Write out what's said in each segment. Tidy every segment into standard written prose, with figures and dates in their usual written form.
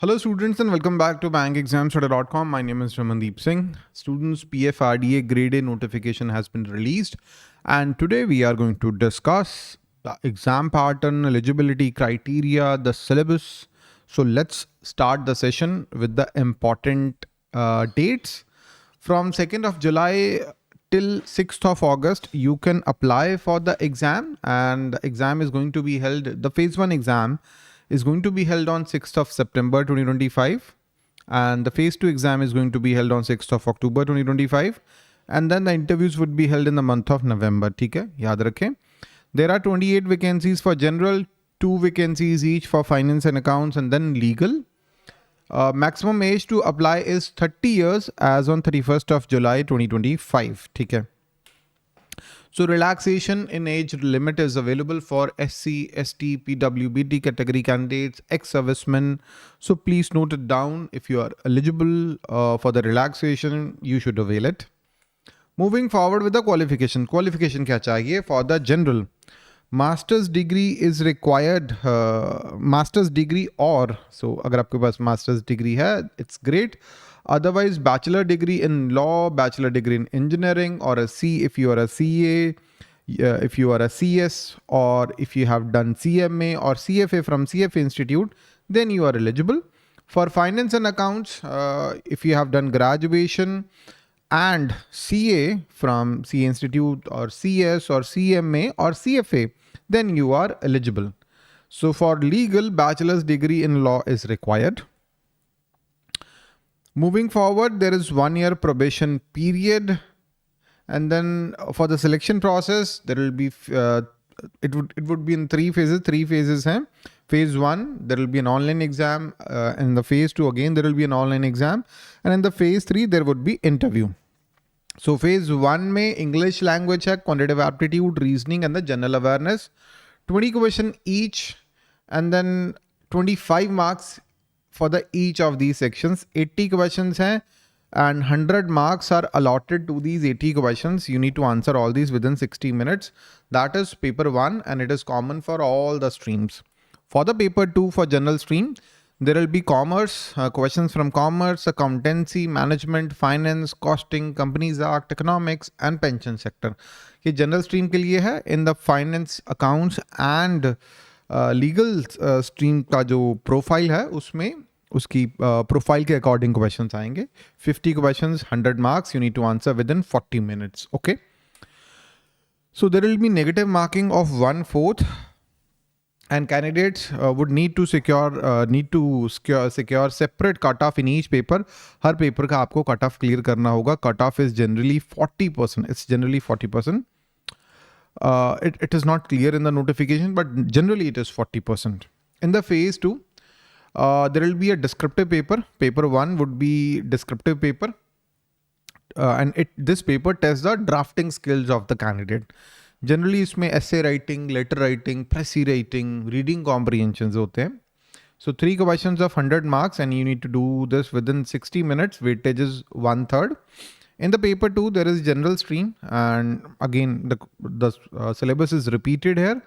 Hello students and welcome back to BankExamsToday.com. My name is Ramandeep Singh. Students, PFRDA Grade A notification has been released and today we are going to discuss the exam pattern, eligibility criteria, the syllabus. So let's start the session with the important dates. From 2nd of July till 6th of August, you can apply for the exam and the exam is going to be held, the phase 1 exam is going to be held on 6th of September 2025 and the phase 2 exam is going to be held on 6th of October 2025 and then the interviews would be held in the month of November. ठीक है, याद रखें. There are 28 vacancies for general, 2 vacancies each for finance and accounts and then legal. Maximum age to apply is 30 years as on 31st of July 2025. ठीक है. So relaxation in age limit is available for SC, ST, PWBT category candidates, ex-servicemen. So please note it down. If you are eligible for the relaxation, you should avail it. Moving forward with the qualification. Qualification क्या चाहिए? For the general, master's degree is required. Master's degree or so अगर आपके पास master's degree है, it's great. Otherwise, bachelor degree in law, bachelor degree in engineering, or a C if you are a CA, if you are a CS, or if you have done CMA or CFA from CFA Institute, then you are eligible. For finance and accounts, if you have done graduation and CA from CA Institute or CS or CMA or CFA, then you are eligible. So for legal, bachelor's degree in law is required. Moving forward, there is 1 year probation period. And then for the selection process, there will be, it would be in 3 phases. 3 phases hai. Phase 1, there will be an online exam. In the phase 2, again, there will be an online exam. And in the phase 3, there would be interview. So phase 1 में English language है, quantitative aptitude, reasoning and the general awareness. 20 question each and then 25 marks for the each of these sections. 80 questions हैं and 100 marks are allotted to these 80 questions. You need to answer all these within 60 minutes. That is paper 1 and it is common for all the streams. For the paper 2 for general stream, there will be commerce, questions from commerce, accountancy, management, finance, costing, companies act, economics and pension sector. ये general stream के लिए है. In the finance, accounts and legal stream का जो profile है उसमें उसकी profile के according questions आएंगे. 50 questions, 100 marks. You need to answer within 40 minutes. Okay. So there will be negative marking of 1/4. And candidates would need to secure separate cutoff in each paper. Her paper का आपको cutoff clear करना होगा. Cutoff is generally 40%. It's generally 40%. It is not clear in the notification, but generally it is 40%. In the phase 2, there will be a descriptive paper. Paper 1 would be descriptive paper. And this paper tests the drafting skills of the candidate. Generally इसमें essay writing, letter writing, pressy writing, reading comprehensions होते हैं. So 3 questions of 100 marks and you need to do this within 60 minutes. Weightage is 1/3. In the paper 2, there is general stream and again the syllabus is repeated here.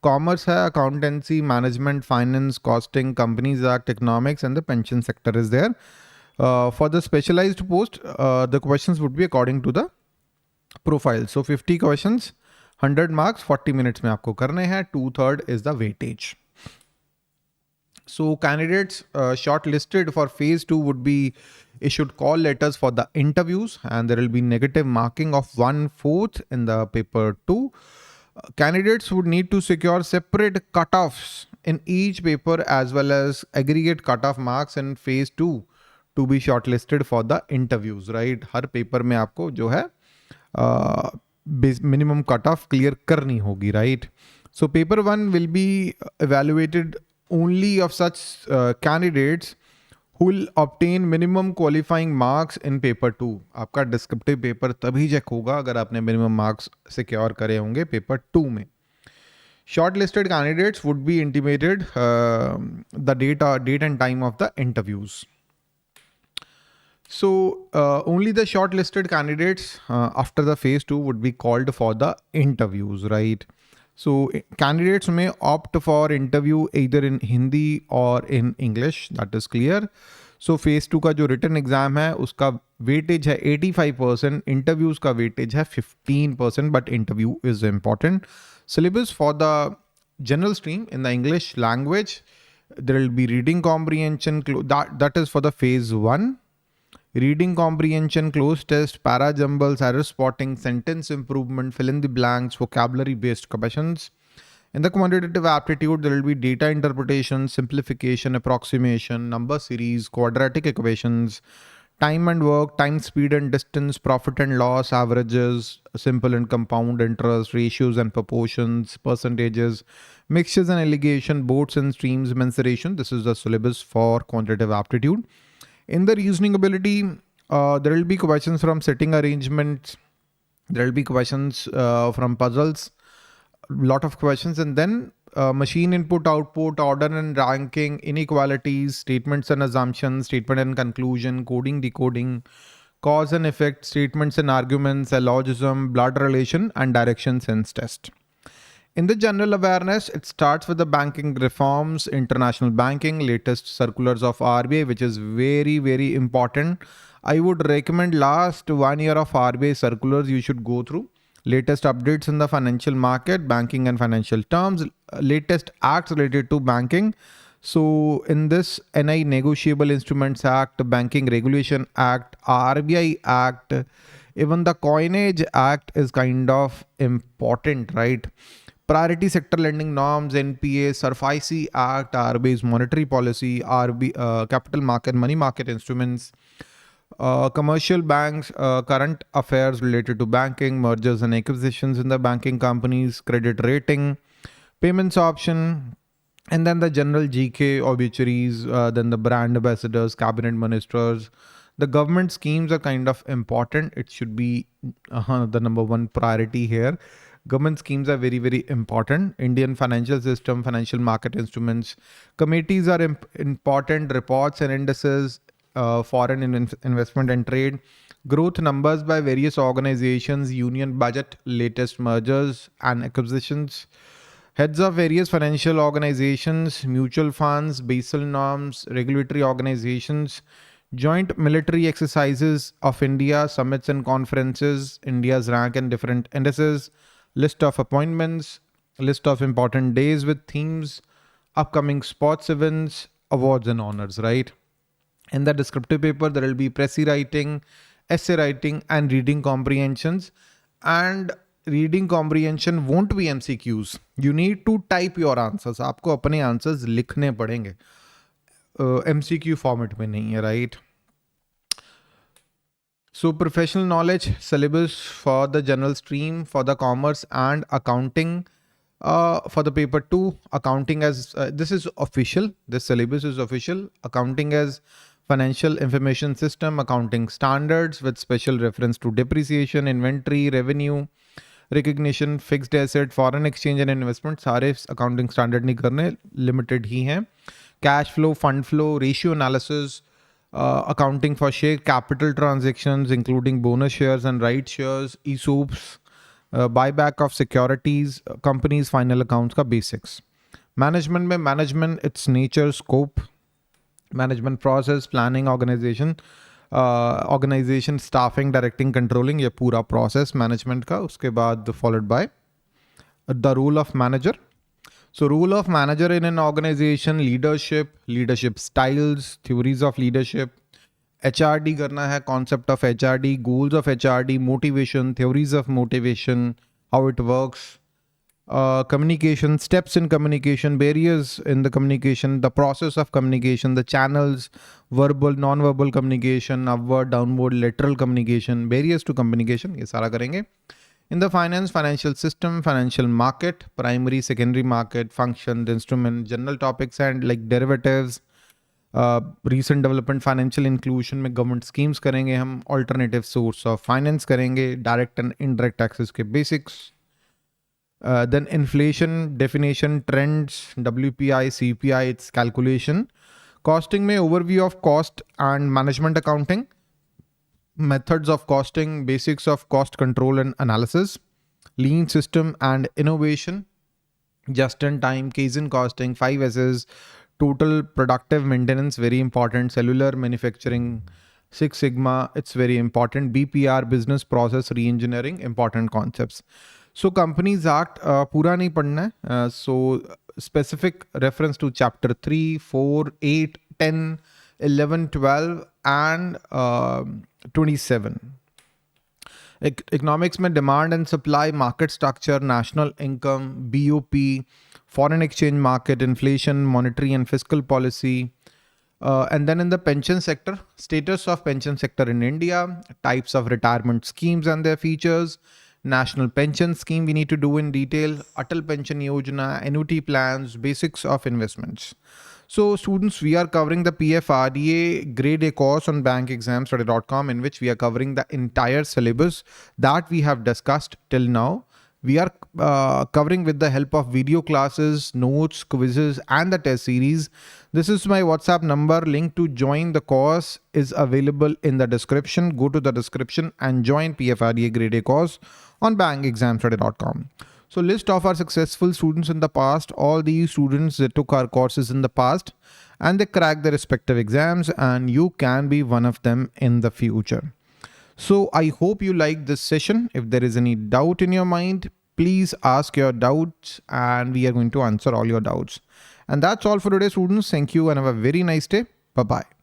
Commerce है, accountancy, management, finance, costing, companies act, economics and the pension sector is there. For the specialized post, the questions would be according to the profile. So 50 questions. 100 marks, 40 minutes में आपको करने हैं. 2/3 is the weightage. So candidates shortlisted for phase 2 would be issued call letters for the interviews and there will be negative marking of 1/4 in the paper 2. Candidates would need to secure separate cutoffs in each paper as well as aggregate cutoff marks in phase 2 to be shortlisted for the interviews, right? Her paper में आपको जो है minimum cutoff clear करनी होगी, right? So paper 1 will be evaluated only of such candidates who will obtain minimum qualifying marks in paper 2. आपका descriptive paper तभी check होगा अगर आपने minimum marks secure करे होंगे paper 2 में. Shortlisted candidates would be intimated the date and time of the interviews. So only the shortlisted candidates after the phase 2 would be called for the interviews, right? So candidates may opt for interview either in Hindi or in English. That is clear. So phase 2 का जो written exam है उसका weightage है 85%, interviews का weightage है 15%, but interview is important. Syllabus for the general stream in the English language, there will be reading comprehension, that is for the phase 1. Reading comprehension, close test, para jumbles, error spotting, sentence improvement, fill in the blanks, vocabulary based questions. In the quantitative aptitude, there will be data interpretation, simplification, approximation, number series, quadratic equations, time and work, time, speed and distance, profit and loss, averages, simple and compound interest, ratios and proportions, percentages, mixtures and alligation, boats and streams, mensuration. This is the syllabus for quantitative aptitude. In the reasoning ability, there will be questions from setting arrangements, there will be questions from puzzles, lot of questions, and then machine input, output, order and ranking, inequalities, statements and assumptions, statement and conclusion, coding, decoding, cause and effect, statements and arguments, allogism, blood relation, and direction sense test. In the general awareness, it starts with the banking reforms, international banking, latest circulars of RBI, which is very, very important. I would recommend last 1 year of RBI circulars you should go through. Latest updates in the financial market, banking and financial terms, latest acts related to banking. So in this NI Negotiable Instruments Act, Banking Regulation Act, RBI Act, even the Coinage Act is kind of important, right? Priority sector lending norms, NPA, SARFAISI Act, RBI's monetary policy, capital market, money market instruments, commercial banks, current affairs related to banking, mergers and acquisitions in the banking companies, credit rating, payments option, and then the general GK, obituaries, then the brand ambassadors, cabinet ministers. The government schemes are kind of important. It should be the number one priority here. Government schemes are very, very important. Indian financial system, financial market instruments, committees are important, reports and indices, foreign investment and trade, growth numbers by various organizations, union budget, latest mergers and acquisitions, heads of various financial organizations, mutual funds, Basel norms, regulatory organizations, joint military exercises of India, summits and conferences, India's rank and different indices, list of appointments, list of important days with themes, upcoming sports events, awards and honors, right? In the descriptive paper, there will be pressy writing, essay writing, and reading comprehensions. And reading comprehension won't be MCQs. You need to type your answers. आपको अपने answers लिखने पड़ेंगे. MCQ format में नहीं है, right? So professional knowledge syllabus for the general stream, for the commerce and accounting. For the paper 2, accounting as this is official. This syllabus is official. Accounting as financial information system, accounting standards with special reference to depreciation, inventory, revenue, recognition, fixed asset, foreign exchange and investment. सारे accounting standard नहीं करने, limited ही हैं. Cash flow, fund flow, ratio analysis, accounting for share capital transactions, including bonus shares and right shares, ESOPs, buyback of securities, companies' final accounts का basics. Management में management, its nature, scope, management process, planning, organization, staffing, directing, controlling, ये पूरा process management का. उसके बाद followed by the role of manager. So role of manager in an organization, leadership styles, theories of leadership, HRD करना है, concept of HRD, goals of HRD, motivation, theories of motivation, how it works, communication, steps in communication, barriers in the communication, the process of communication, the channels, verbal, non-verbal communication, upward, downward, lateral communication, barriers to communication, ये सारा करेंगे. In the finance, financial system, financial market, primary, secondary market, function, instrument, general topics and like derivatives, recent development, financial inclusion में government schemes करेंगे हम, alternative source of finance करेंगे, direct and indirect taxes के basics, then inflation, definition, trends, WPI, CPI, its calculation, costing में overview of cost and management accounting, methods of costing, basics of cost control and analysis, lean system and innovation, just in time, Kaizen costing, 5 S's, total productive maintenance, very important, cellular manufacturing, Six Sigma, it's very important, BPR, business process reengineering, important concepts. So Companies Act पूरा नहीं पढ़ना है, so specific reference to chapter 3, 4, 8, 10, 11, 12 and 27. Economics में demand and supply, market structure, national income, BOP, foreign exchange market, inflation, monetary and fiscal policy. And then in the pension sector, status of pension sector in India, types of retirement schemes and their features, national pension scheme we need to do in detail, Atal Pension Yojana, annuity plans, basics of investments. So students, we are covering the PFRDA Grade A course on BankExamsToday.com, in which we are covering the entire syllabus that we have discussed till now. We are covering with the help of video classes, notes, quizzes, and the test series. This is my WhatsApp number. Link to join the course is available in the description. Go to the description and join PFRDA Grade A course on BankExamsToday.com. So list of our successful students in the past, all these students that took our courses in the past and they cracked their respective exams, and you can be one of them in the future. So I hope you liked this session. If there is any doubt in your mind, please ask your doubts and we are going to answer all your doubts. And that's all for today, students. Thank you and have a very nice day. Bye-bye.